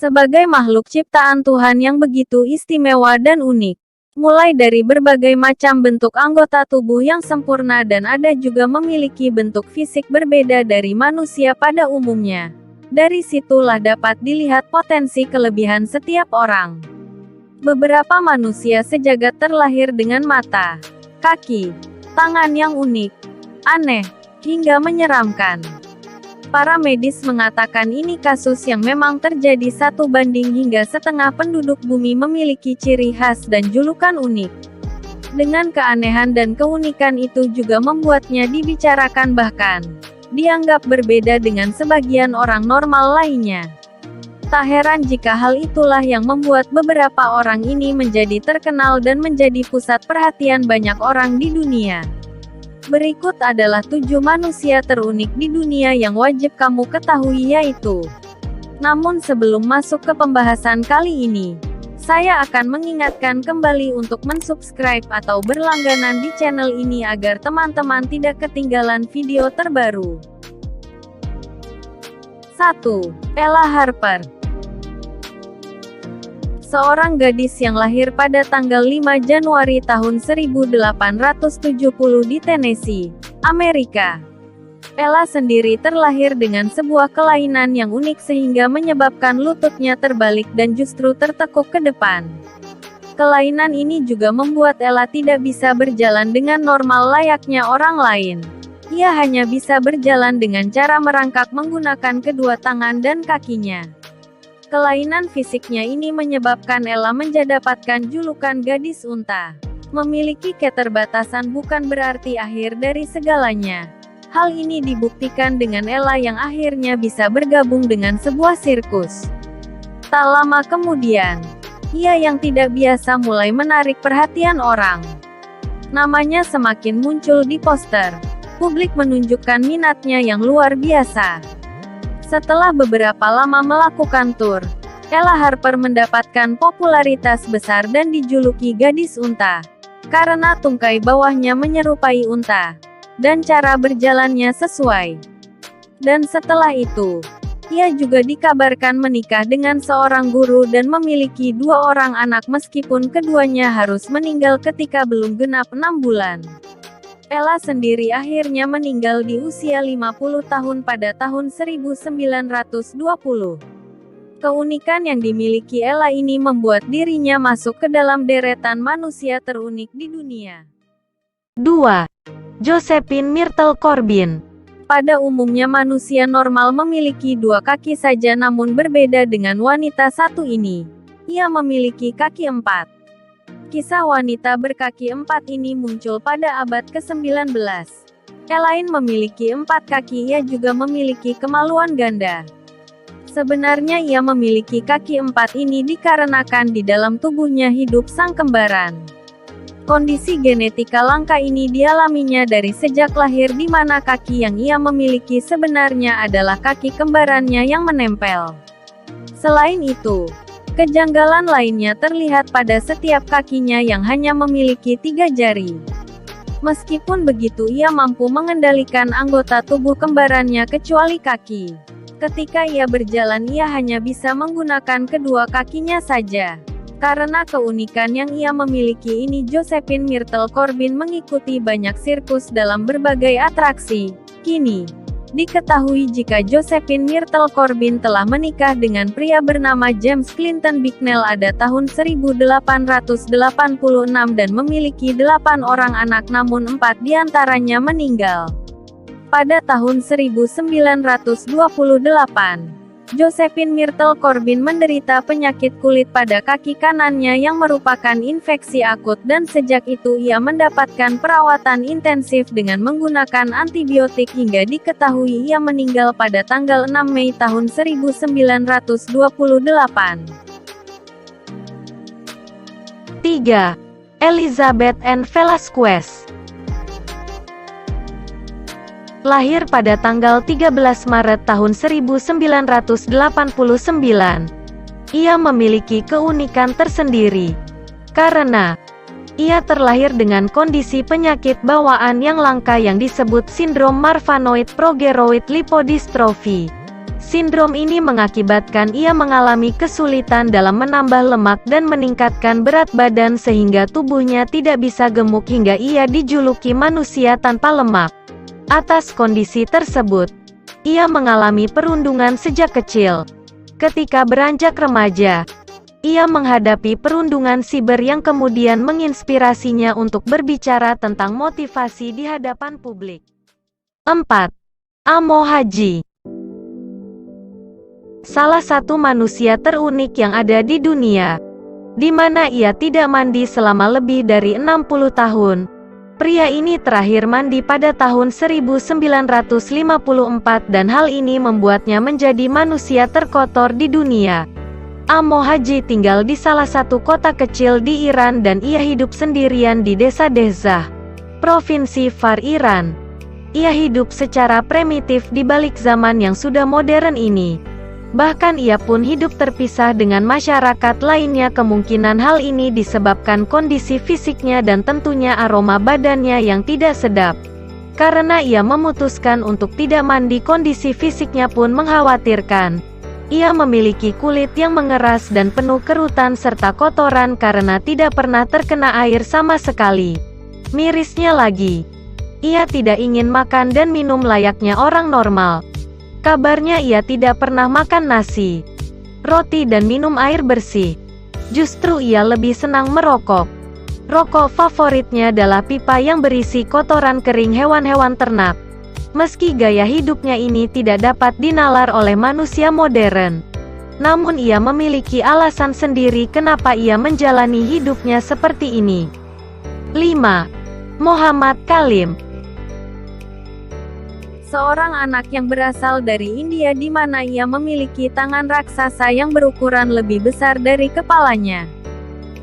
Sebagai makhluk ciptaan Tuhan yang begitu istimewa dan unik, mulai dari berbagai macam bentuk anggota tubuh yang sempurna dan ada juga memiliki bentuk fisik berbeda dari manusia pada umumnya. Dari situlah dapat dilihat potensi kelebihan setiap orang. Beberapa manusia sejagat terlahir dengan mata, kaki, tangan yang unik, aneh, hingga menyeramkan. Para medis mengatakan ini kasus yang memang terjadi 1 banding hingga setengah penduduk bumi memiliki ciri khas dan julukan unik. Dengan keanehan dan keunikan itu juga membuatnya dibicarakan bahkan dianggap berbeda dengan sebagian orang normal lainnya. Tak heran jika hal itulah yang membuat beberapa orang ini menjadi terkenal dan menjadi pusat perhatian banyak orang di dunia. Berikut adalah 7 manusia terunik di dunia yang wajib kamu ketahui yaitu. Namun sebelum masuk ke pembahasan kali ini, saya akan mengingatkan kembali untuk mensubscribe atau berlangganan di channel ini agar teman-teman tidak ketinggalan video terbaru. 1. Ella Harper. Seorang gadis yang lahir pada tanggal 5 Januari tahun 1870 di Tennessee, Amerika. Ella sendiri terlahir dengan sebuah kelainan yang unik sehingga menyebabkan lututnya terbalik dan justru tertekuk ke depan. Kelainan ini juga membuat Ella tidak bisa berjalan dengan normal layaknya orang lain. Ia hanya bisa berjalan dengan cara merangkak menggunakan kedua tangan dan kakinya. Kelainan fisiknya ini menyebabkan Ella mendapatkan julukan gadis unta. Memiliki keterbatasan bukan berarti akhir dari segalanya. Hal ini dibuktikan dengan Ella yang akhirnya bisa bergabung dengan sebuah sirkus. Tak lama kemudian, ia yang tidak biasa mulai menarik perhatian orang. Namanya semakin muncul di poster. Publik menunjukkan minatnya yang luar biasa. Setelah beberapa lama melakukan tur, Ella Harper mendapatkan popularitas besar dan dijuluki gadis unta, karena tungkai bawahnya menyerupai unta, dan cara berjalannya sesuai. Dan setelah itu, ia juga dikabarkan menikah dengan seorang guru dan memiliki 2 orang anak meskipun keduanya harus meninggal ketika belum genap 6 bulan. Ella sendiri akhirnya meninggal di usia 50 tahun pada tahun 1920. Keunikan yang dimiliki Ella ini membuat dirinya masuk ke dalam deretan manusia terunik di dunia. 2. Josephine Myrtle Corbin. Pada umumnya manusia normal memiliki 2 kaki saja namun berbeda dengan wanita satu ini. Ia memiliki kaki 4. Kisah wanita berkaki 4 ini muncul pada abad ke-19. Elaine memiliki 4 kaki, ia juga memiliki kemaluan ganda. Sebenarnya ia memiliki kaki 4 ini dikarenakan di dalam tubuhnya hidup sang kembaran. Kondisi genetika langka ini dialaminya dari sejak lahir di mana kaki yang ia miliki sebenarnya adalah kaki kembarannya yang menempel. Selain itu, kejanggalan lainnya terlihat pada setiap kakinya yang hanya memiliki 3 jari. Meskipun begitu ia mampu mengendalikan anggota tubuh kembarannya kecuali kaki. Ketika ia berjalan ia hanya bisa menggunakan kedua kakinya saja. Karena keunikan yang ia memiliki ini Josephine Myrtle Corbin mengikuti banyak sirkus dalam berbagai atraksi. Kini, diketahui jika Josephine Myrtle Corbin telah menikah dengan pria bernama James Clinton Bicknell pada tahun 1886 dan memiliki 8 orang anak namun 4 diantaranya meninggal. Pada tahun 1928, Josephine Myrtle Corbin menderita penyakit kulit pada kaki kanannya yang merupakan infeksi akut dan sejak itu ia mendapatkan perawatan intensif dengan menggunakan antibiotik hingga diketahui ia meninggal pada tanggal 6 Mei tahun 1928. 3. Elizabeth Ann Velasquez. Lahir pada tanggal 13 Maret tahun 1989. Ia memiliki keunikan tersendiri, karena ia terlahir dengan kondisi penyakit bawaan yang langka yang disebut sindrom Marfanoid Progeroid Lipodystrophy, Sindrom ini mengakibatkan ia mengalami kesulitan dalam menambah lemak dan meningkatkan berat badan sehingga tubuhnya tidak bisa gemuk hingga ia dijuluki manusia tanpa lemak. Atas kondisi tersebut, ia mengalami perundungan sejak kecil. Ketika beranjak remaja, ia menghadapi perundungan siber yang kemudian menginspirasinya untuk berbicara tentang motivasi di hadapan publik. 4. Amo Haji. Salah satu manusia terunik yang ada di dunia, di mana ia tidak mandi selama lebih dari 60 tahun. Pria ini terakhir mandi pada tahun 1954 dan hal ini membuatnya menjadi manusia terkotor di dunia. Amo Haji tinggal di salah satu kota kecil di Iran dan ia hidup sendirian di desa Dezah, Provinsi Fars, Iran. Ia hidup secara primitif di balik zaman yang sudah modern ini. Bahkan ia pun hidup terpisah dengan masyarakat lainnya. Kemungkinan hal ini disebabkan kondisi fisiknya dan tentunya aroma badannya yang tidak sedap. Karena ia memutuskan untuk tidak mandi, kondisi fisiknya pun mengkhawatirkan. Ia memiliki kulit yang mengeras dan penuh kerutan serta kotoran karena tidak pernah terkena air sama sekali. Mirisnya lagi, ia tidak ingin makan dan minum layaknya orang normal. Kabarnya ia tidak pernah makan nasi, roti dan minum air bersih. Justru ia lebih senang merokok. Rokok favoritnya adalah pipa yang berisi kotoran kering hewan-hewan ternak. Meski gaya hidupnya ini tidak dapat dinalar oleh manusia modern, namun ia memiliki alasan sendiri kenapa ia menjalani hidupnya seperti ini. 5. Muhammad Kalim. Seorang anak yang berasal dari India di mana ia memiliki tangan raksasa yang berukuran lebih besar dari kepalanya.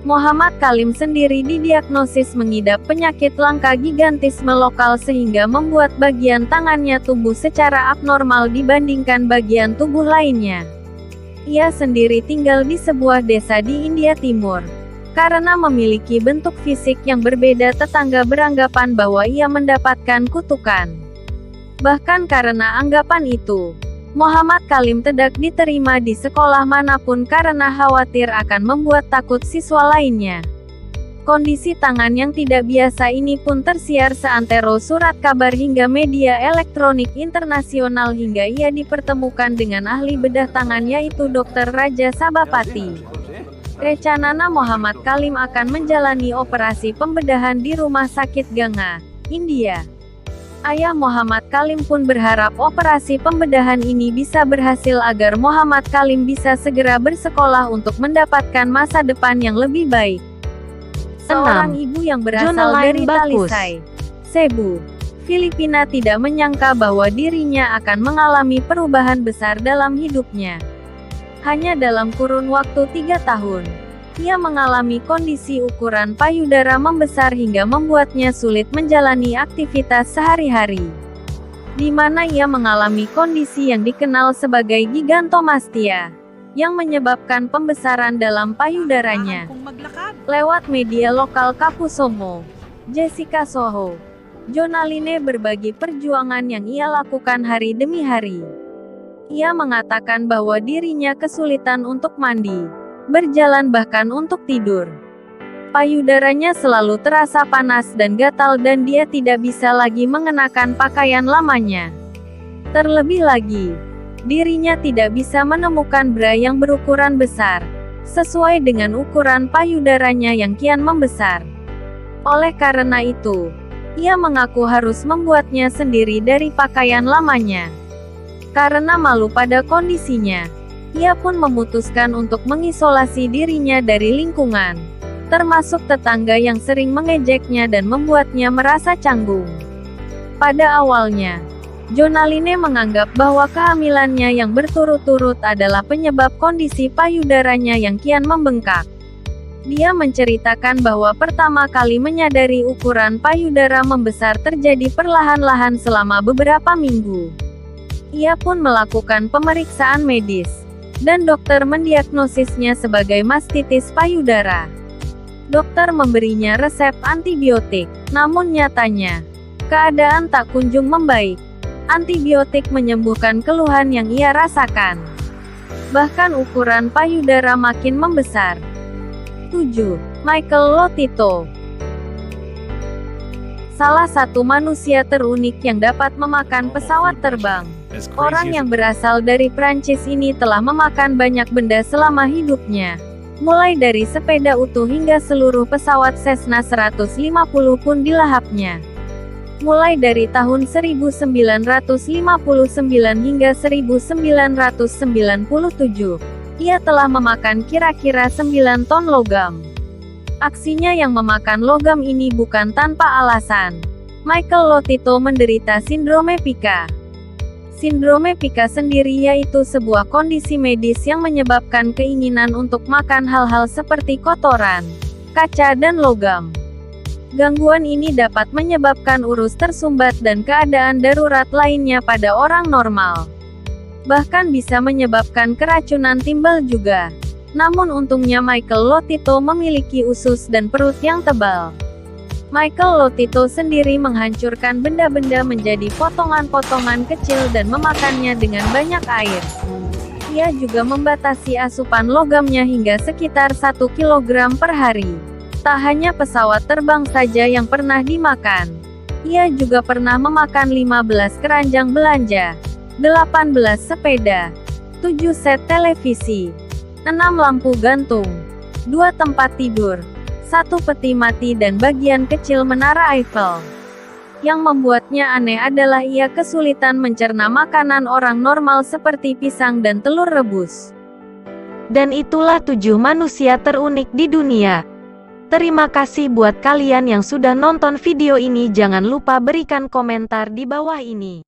Muhammad Kalim sendiri didiagnosis mengidap penyakit langka gigantisme lokal sehingga membuat bagian tangannya tumbuh secara abnormal dibandingkan bagian tubuh lainnya. Ia sendiri tinggal di sebuah desa di India Timur. Karena memiliki bentuk fisik yang berbeda, tetangga beranggapan bahwa ia mendapatkan kutukan. Bahkan karena anggapan itu, Muhammad Kalim tidak diterima di sekolah manapun karena khawatir akan membuat takut siswa lainnya. Kondisi tangan yang tidak biasa ini pun tersiar seantero surat kabar hingga media elektronik internasional hingga ia dipertemukan dengan ahli bedah tangan yaitu Dr. Raja Sabapati. Rencananya Muhammad Kalim akan menjalani operasi pembedahan di Rumah Sakit Ganga, India. Ayah Muhammad Kalim pun berharap operasi pembedahan ini bisa berhasil agar Muhammad Kalim bisa segera bersekolah untuk mendapatkan masa depan yang lebih baik. Seorang ibu yang berasal dari Talisay, Cebu, Filipina tidak menyangka bahwa dirinya akan mengalami perubahan besar dalam hidupnya. Hanya dalam kurun waktu 3 tahun. Ia mengalami kondisi ukuran payudara membesar hingga membuatnya sulit menjalani aktivitas sehari-hari. Di mana ia mengalami kondisi yang dikenal sebagai gigantomastia, yang menyebabkan pembesaran dalam payudaranya. Lewat media lokal Kapusomo, Jessica Soho, Jonaline berbagi perjuangan yang ia lakukan hari demi hari. Ia mengatakan bahwa dirinya kesulitan untuk mandi, berjalan bahkan untuk tidur. Payudaranya selalu terasa panas dan gatal dan dia tidak bisa lagi mengenakan pakaian lamanya. Terlebih lagi, dirinya tidak bisa menemukan bra yang berukuran besar, sesuai dengan ukuran payudaranya yang kian membesar. Oleh karena itu, ia mengaku harus membuatnya sendiri dari pakaian lamanya. Karena malu pada kondisinya, ia pun memutuskan untuk mengisolasi dirinya dari lingkungan, termasuk tetangga yang sering mengejeknya dan membuatnya merasa canggung. Pada awalnya, Jonaline menganggap bahwa kehamilannya yang berturut-turut adalah penyebab kondisi payudaranya yang kian membengkak. Dia menceritakan bahwa pertama kali menyadari ukuran payudara membesar terjadi perlahan-lahan selama beberapa minggu. Ia pun melakukan pemeriksaan medis, dan dokter mendiagnosisnya sebagai mastitis payudara. Dokter memberinya resep antibiotik, namun nyatanya, keadaan tak kunjung membaik. Antibiotik menyembuhkan keluhan yang ia rasakan. Bahkan ukuran payudara makin membesar. 7. Michael Lotito. Salah satu manusia terunik yang dapat memakan pesawat terbang. Orang yang berasal dari Prancis ini telah memakan banyak benda selama hidupnya. Mulai dari sepeda utuh hingga seluruh pesawat Cessna 150 pun dilahapnya. Mulai dari tahun 1959 hingga 1997, ia telah memakan kira-kira 9 ton logam. Aksinya yang memakan logam ini bukan tanpa alasan. Michael Lotito menderita sindrome Pica. Sindrome Pica sendiri yaitu sebuah kondisi medis yang menyebabkan keinginan untuk makan hal-hal seperti kotoran, kaca dan logam. Gangguan ini dapat menyebabkan urus tersumbat dan keadaan darurat lainnya pada orang normal. Bahkan bisa menyebabkan keracunan timbal juga. Namun untungnya Michael Lotito memiliki usus dan perut yang tebal. Michael Lotito sendiri menghancurkan benda-benda menjadi potongan-potongan kecil dan memakannya dengan banyak air. Ia juga membatasi asupan logamnya hingga sekitar 1 kg per hari. Tak hanya pesawat terbang saja yang pernah dimakan. Ia juga pernah memakan 15 keranjang belanja, 18 sepeda, 7 set televisi, 6 lampu gantung, 2 tempat tidur, 1 peti mati dan bagian kecil menara Eiffel. Yang membuatnya aneh adalah ia kesulitan mencerna makanan orang normal seperti pisang dan telur rebus. Dan itulah 7 manusia terunik di dunia. Terima kasih buat kalian yang sudah nonton video ini. Jangan lupa berikan komentar di bawah ini.